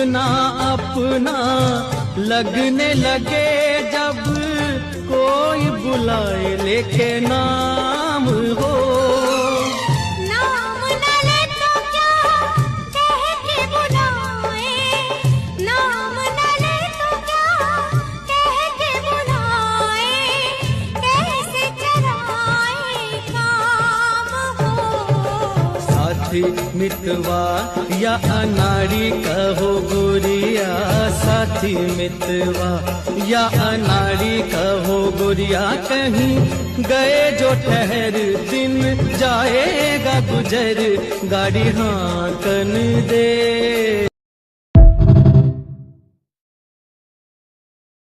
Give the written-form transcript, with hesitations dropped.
ना अपना लगने लगे जब कोई बुलाए लेके नाम हो। नाम न ले तो क्या कह के बुलाए, नाम न ले तो क्या कह के बुलाए, कैसे कराए काम हो। साथी मितवा या अनाड़ी कहो गुरिया, साथी मितवा या अनाड़ी कहो गुरिया, कहीं गए जो ठहर दिन जाएगा गुजर, गाड़ी हाँकन दे